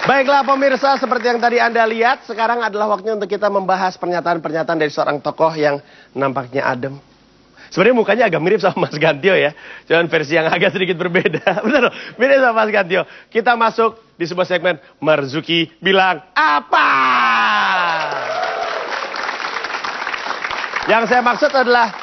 Baiklah pemirsa, seperti yang tadi Anda lihat, sekarang adalah waktunya untuk kita membahas pernyataan-pernyataan dari seorang tokoh yang nampaknya adem. Sebenarnya mukanya agak mirip sama Mas Gantio ya, cuman versi yang agak sedikit berbeda. Benar, mirip sama Mas Gantio. Kita masuk di sebuah segmen Marzuki Bilang Apa? Yang saya maksud adalah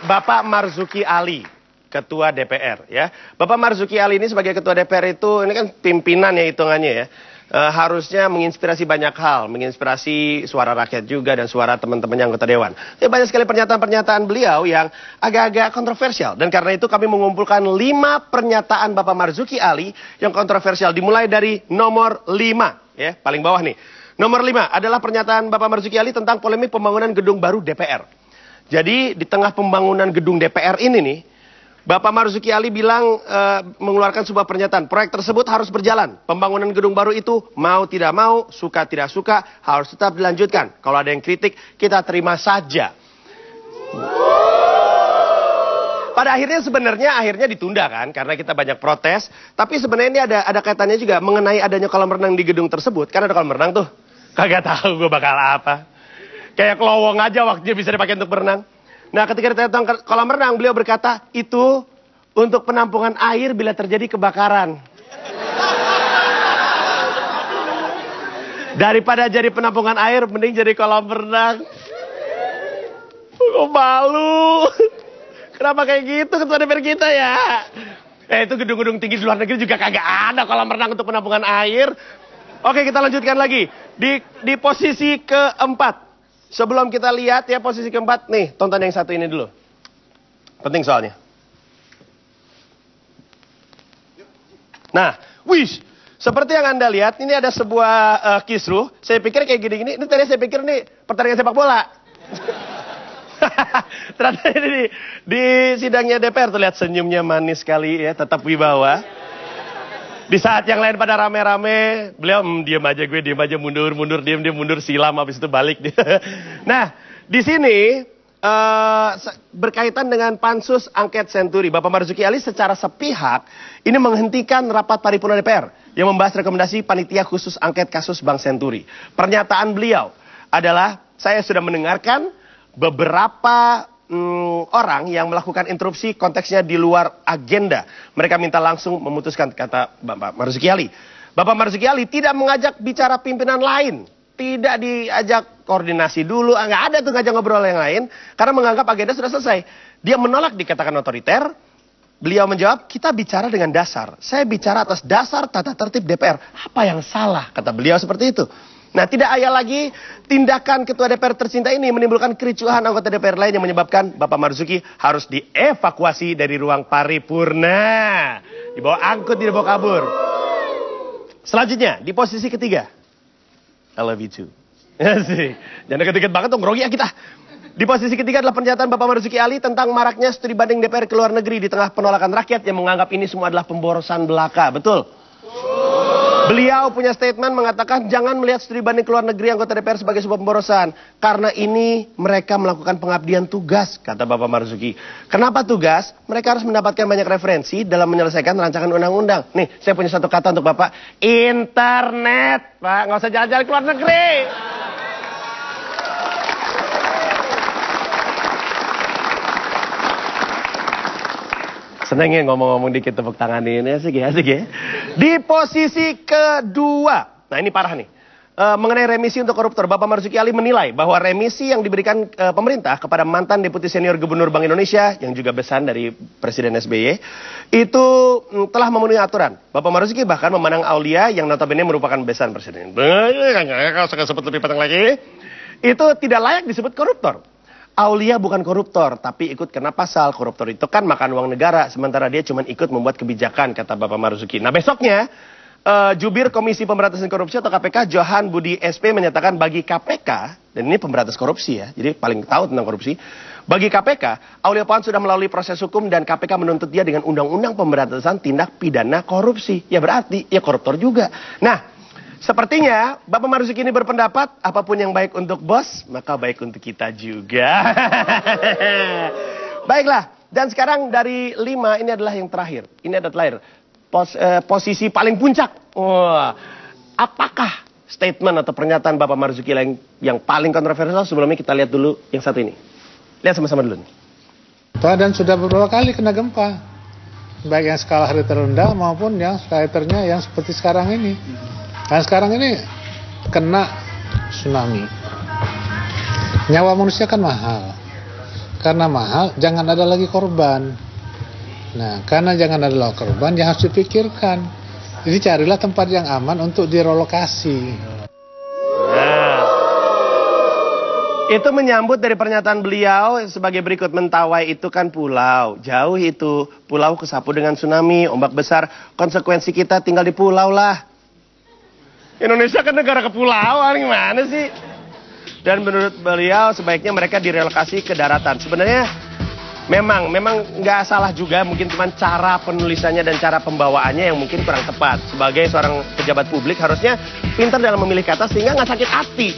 Bapak Marzuki Ali, Ketua DPR ya. Bapak Marzuki Ali ini sebagai Ketua DPR itu, ini kan pimpinan ya hitungannya ya. Harusnya menginspirasi banyak hal, menginspirasi suara rakyat juga dan suara teman-temannya anggota dewan. Ya, banyak sekali pernyataan-pernyataan beliau yang agak-agak kontroversial. Dan karena itu kami mengumpulkan 5 pernyataan Bapak Marzuki Ali yang kontroversial. Dimulai dari nomor 5, ya, paling bawah nih. Nomor 5 adalah pernyataan Bapak Marzuki Ali tentang polemik pembangunan gedung baru DPR. Jadi di tengah pembangunan gedung DPR ini nih, Bapak Marzuki Ali bilang mengeluarkan sebuah pernyataan, proyek tersebut harus berjalan. Pembangunan gedung baru itu mau tidak mau, suka tidak suka, harus tetap dilanjutkan. Kalau ada yang kritik, kita terima saja. Pada akhirnya sebenarnya ditunda kan, karena kita banyak protes. Tapi sebenarnya ini ada kaitannya juga mengenai adanya kolam renang di gedung tersebut. Kan ada kolam renang tuh, kagak tahu gue bakal apa. Kayak kelowong aja waktunya bisa dipakai untuk berenang. Nah, ketika datang ke kolam renang, beliau berkata, itu untuk penampungan air bila terjadi kebakaran. Daripada jadi penampungan air, mending jadi kolam renang. Kok malu? Kenapa kayak gitu ketua DPR kita ya? Itu gedung-gedung tinggi di luar negeri juga kagak ada kolam renang untuk penampungan air. Oke, kita lanjutkan lagi. Di posisi keempat. Sebelum kita lihat ya posisi keempat, nih tonton yang satu ini dulu. Penting soalnya. Nah, wish, seperti yang Anda lihat, ini ada sebuah kisruh. Saya pikir kayak gini-gini, ini tadi saya pikir nih pertandingan sepak bola. Ternyata ini di sidangnya DPR, terlihat senyumnya manis sekali ya, tetap wibawa. Di saat yang lain pada rame-rame, beliau diam aja, gue diam aja, mundur, diam mundur, silam, habis itu balik. Nah, di sini berkaitan dengan pansus angket Senturi, Bapak Marzuki Ali secara sepihak ini menghentikan rapat paripurna DPR yang membahas rekomendasi panitia khusus angket kasus Bank Senturi. Pernyataan beliau adalah, saya sudah mendengarkan beberapa orang yang melakukan interupsi konteksnya di luar agenda. Mereka minta langsung memutuskan, kata Bapak Marzuki Ali. Bapak Marzuki Ali tidak mengajak bicara pimpinan lain. Tidak diajak koordinasi dulu. Nggak ada tuh ngajak ngobrol yang lain. Karena menganggap agenda sudah selesai. Dia menolak dikatakan otoriter. Beliau menjawab, kita bicara dengan dasar. Saya bicara atas dasar tata tertib DPR. Apa yang salah? Kata beliau seperti itu. Nah, tidak ayal lagi tindakan Ketua DPR tercinta ini menimbulkan kericuhan anggota DPR lain yang menyebabkan Bapak Marzuki harus dievakuasi dari ruang paripurna. Dibawa angkut, dibawa kabur. Selanjutnya, di posisi ketiga. I love you too. Jangan deket-deket banget dong, grogi ya kita. Di posisi ketiga adalah pernyataan Bapak Marzuki Ali tentang maraknya studi banding DPR ke luar negeri di tengah penolakan rakyat yang menganggap ini semua adalah pemborosan belaka. Betul? Beliau punya statement mengatakan jangan melihat studi banding ke luar negeri anggota DPR sebagai sebuah pemborosan. Karena ini mereka melakukan pengabdian tugas, kata Bapak Marzuki. Kenapa tugas? Mereka harus mendapatkan banyak referensi dalam menyelesaikan rancangan undang-undang. Nih, saya punya satu kata untuk Bapak. Internet, Pak. Nggak usah jalan-jalan ke luar negeri. Seneng ya ngomong-ngomong dikit, tepuk tangan ini, asik ya. Di posisi kedua, nah ini parah nih, mengenai remisi untuk koruptor, Bapak Marzuki Ali menilai bahwa remisi yang diberikan pemerintah kepada mantan Deputi Senior Gubernur Bank Indonesia, yang juga besan dari Presiden SBY, itu telah memenuhi aturan. Bapak Marzuki bahkan memandang Aulia, yang notabene merupakan besan Presiden. Kalau saya sebut lebih panjang lagi, itu tidak layak disebut koruptor. Aulia bukan koruptor, tapi ikut kena pasal. Koruptor itu kan makan uang negara, sementara dia cuma ikut membuat kebijakan, kata Bapak Marzuki. Nah, besoknya, Jubir Komisi Pemberantasan Korupsi atau KPK, Johan Budi SP menyatakan bagi KPK, dan ini pemberantas korupsi ya, jadi paling tahu tentang korupsi. Bagi KPK, Aulia Pohan sudah melalui proses hukum dan KPK menuntut dia dengan Undang-Undang Pemberantasan Tindak Pidana Korupsi. Ya berarti, ya koruptor juga. Nah, sepertinya Bapak Marzuki ini berpendapat apapun yang baik untuk bos, maka baik untuk kita juga. Baiklah, dan sekarang dari 5 ini adalah yang terakhir. Ini adalah posisi paling puncak. Wah, apakah statement atau pernyataan Bapak Marzuki yang paling kontroversial? Sebelumnya kita lihat dulu yang satu ini. Lihat sama-sama dulu nih. Dan sudah beberapa kali kena gempa, baik yang skala Richter rendah maupun yang skala Richternya yang seperti sekarang ini. Dan sekarang ini kena tsunami. Nyawa manusia kan mahal. Karena mahal, jangan ada lagi korban. Nah, karena jangan ada lagi korban, yang harus dipikirkan. Jadi carilah tempat yang aman untuk direlokasi. Nah, itu menyambut dari pernyataan beliau sebagai berikut. Mentawai itu kan pulau, jauh itu. Pulau kesapu dengan tsunami, ombak besar. Konsekuensi kita tinggal di pulau lah. Indonesia kan negara kepulauan, gimana sih? Dan menurut beliau sebaiknya mereka direlokasi ke daratan. Sebenarnya memang nggak salah juga, mungkin cuma cara penulisannya dan cara pembawaannya yang mungkin kurang tepat. Sebagai seorang pejabat publik harusnya pintar dalam memilih kata sehingga nggak sakit hati.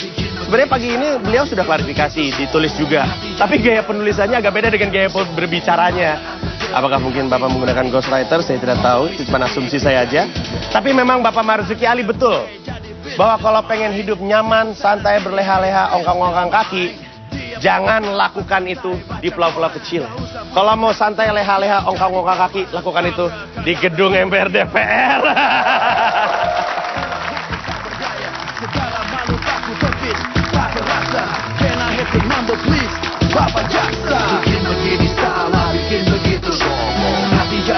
Sebenarnya pagi ini beliau sudah klarifikasi, ditulis juga. Tapi gaya penulisannya agak beda dengan gaya berbicaranya. Apakah mungkin Bapak menggunakan ghostwriter? Saya tidak tahu, itu cuma asumsi saya aja. Tapi memang Bapak Marzuki Ali betul bahwa kalau pengen hidup nyaman, santai, berleha-leha, ongkang-ongkang kaki, jangan lakukan itu di pulau-pulau kecil. Kalau mau santai, leha-leha, ongkang-ongkang kaki, lakukan itu di gedung MPR DPR. Can I hit the number please? Papa Jackson.